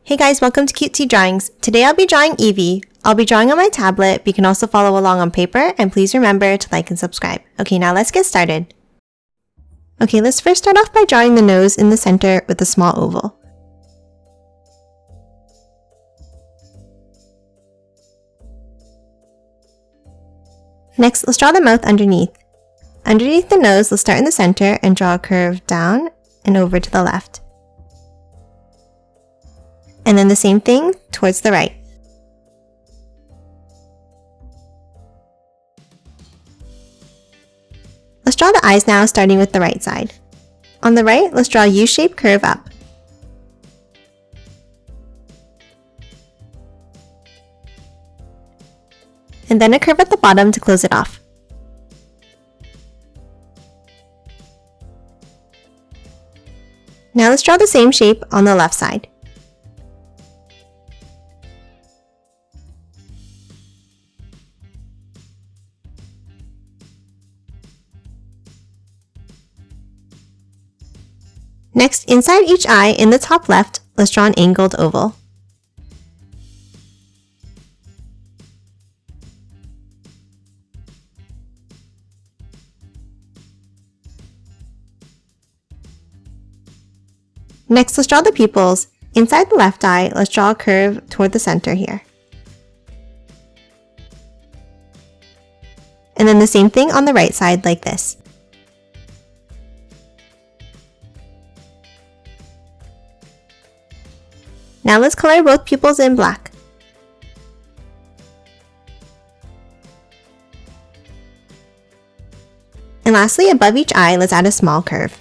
Hey guys, welcome to Cutesy Drawings. Today I'll be drawing Eevee. I'll be drawing on my tablet, but you can also follow along on paper, and please remember to like and subscribe. Okay, now let's get started. Okay, let's first start off by drawing the nose in the center with a small oval. Next, let's draw the mouth underneath. Underneath the nose, let's start in the center and draw a curve down and over to the left. And then the same thing towards the right. Let's draw the eyes now, starting with the right side. On the right, let's draw a U-shaped curve up. And then a curve at the bottom to close it off. Now let's draw the same shape on the left side. Next, inside each eye in the top left, let's draw an angled oval. Next, let's draw the pupils. Inside the left eye, let's draw a curve toward the center here. And then the same thing on the right side like this. Now let's color both pupils in black. And lastly, above each eye, let's add a small curve.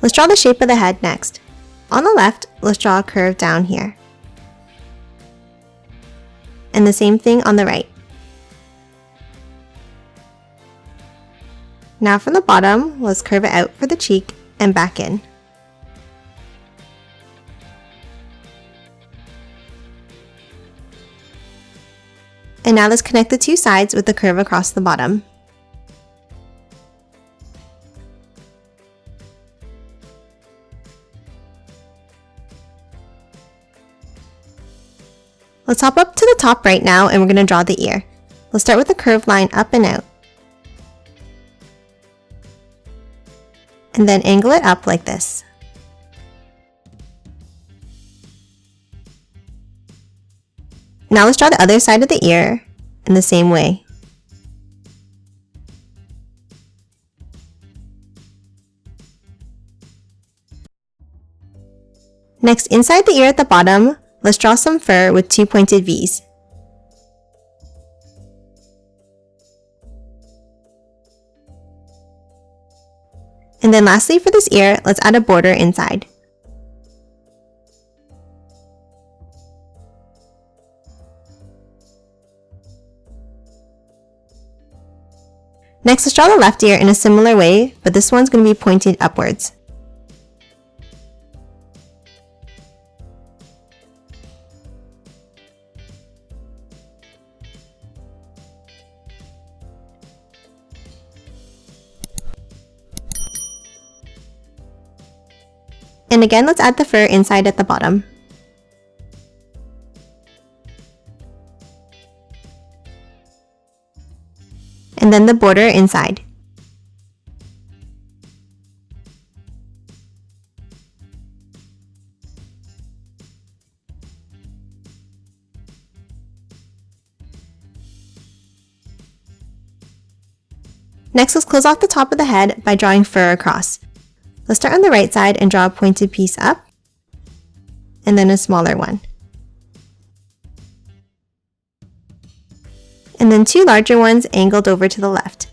Let's draw the shape of the head next. On the left, let's draw a curve down here. And the same thing on the right. Now from the bottom, let's curve it out for the cheek and back in. And now let's connect the two sides with the curve across the bottom. Let's hop up to the top right now and we're going to draw the ear. Let's start with a curved line up and out. And then angle it up like this. Now let's draw the other side of the ear in the same way. Next, inside the ear at the bottom, let's draw some fur with two pointed V's. And then lastly for this ear, let's add a border inside. Next, let's draw the left ear in a similar way, but this one's going to be pointed upwards. And again, let's add the fur inside at the bottom. And then the border inside. Next, let's close off the top of the head by drawing fur across. Let's start on the right side and draw a pointed piece up, and then a smaller one. And then two larger ones angled over to the left.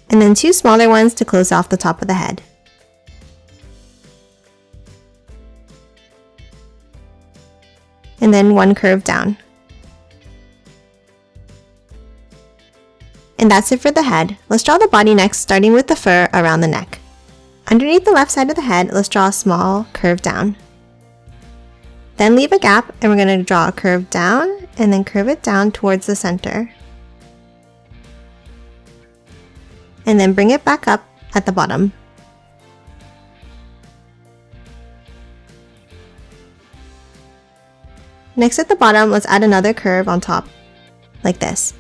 And then two smaller ones to close off the top of the head. And then one curve down. And that's it for the head. Let's draw the body next, starting with the fur around the neck. Underneath the left side of the head, let's draw a small curve down. Then leave a gap and we're going to draw a curve down and then curve it down towards the center. And then bring it back up at the bottom. Next at the bottom, let's add another curve on top, like this.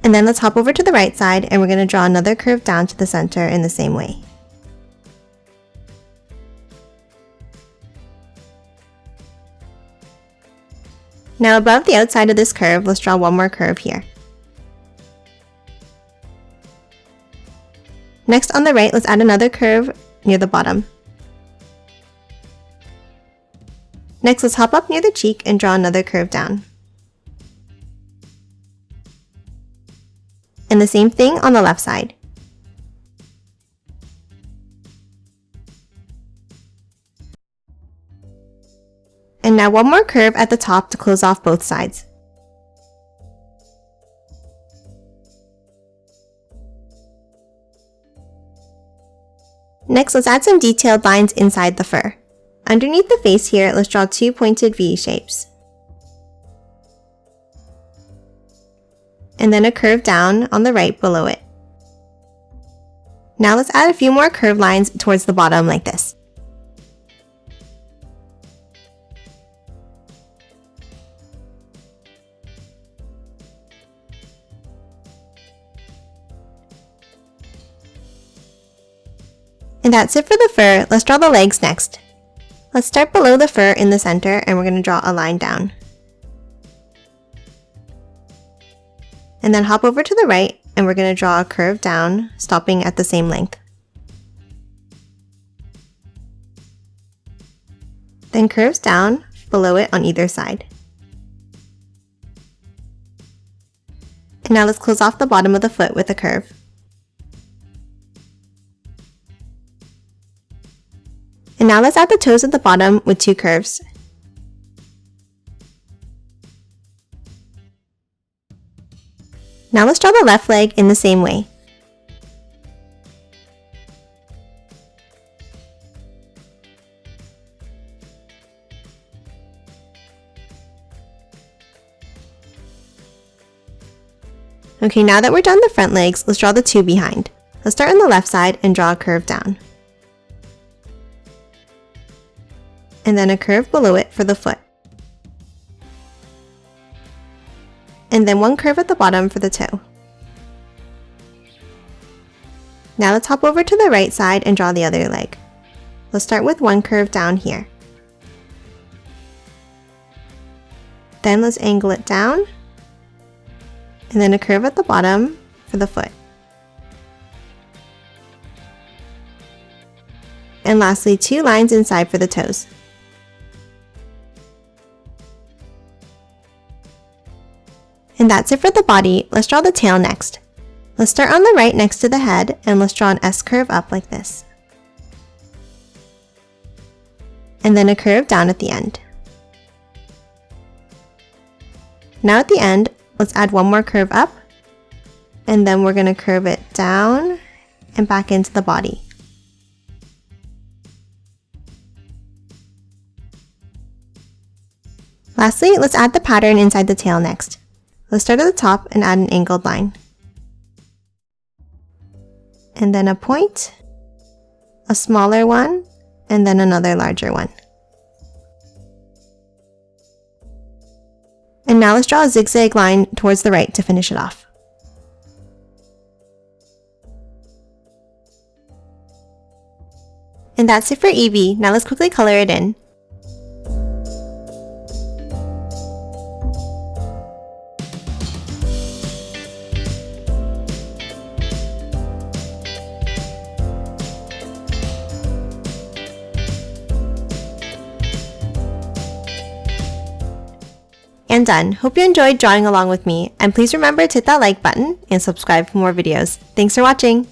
And then let's hop over to the right side and we're going to draw another curve down to the center in the same way. Now above the outside of this curve, let's draw one more curve here. Next on the right, let's add another curve near the bottom. Next, let's hop up near the cheek and draw another curve down. And the same thing on the left side. And now one more curve at the top to close off both sides. Next, let's add some detailed lines inside the fur. Underneath the face here, let's draw two pointed V shapes. And then a curve down on the right below it. Now let's add a few more curved lines towards the bottom like this. And that's it for the fur. Let's draw the legs next. Let's start below the fur in the center and we're going to draw a line down. And then hop over to the right and we're going to draw a curve down, stopping at the same length. Then curves down below it on either side. And now let's close off the bottom of the foot with a curve. And now let's add the toes at the bottom with two curves. Now let's draw the left leg in the same way. Okay, now that we're done the front legs, let's draw the two behind. Let's start on the left side and draw a curve down. And then a curve below it for the foot. And then one curve at the bottom for the toe. Now let's hop over to the right side and draw the other leg. Let's start with one curve down here. Then let's angle it down. And then a curve at the bottom for the foot. And lastly, two lines inside for the toes. And that's it for the body. Let's draw the tail next. Let's start on the right next to the head and let's draw an S curve up like this. And then a curve down at the end. Now at the end, let's add one more curve up and then we're going to curve it down and back into the body. Lastly, let's add the pattern inside the tail next. Let's start at the top and add an angled line. And then a point, a smaller one, and then another larger one. And now let's draw a zigzag line towards the right to finish it off. And that's it for Eevee. Now let's quickly color it in. And done. Hope you enjoyed drawing along with me, and please remember to hit that like button and subscribe for more videos. Thanks for watching!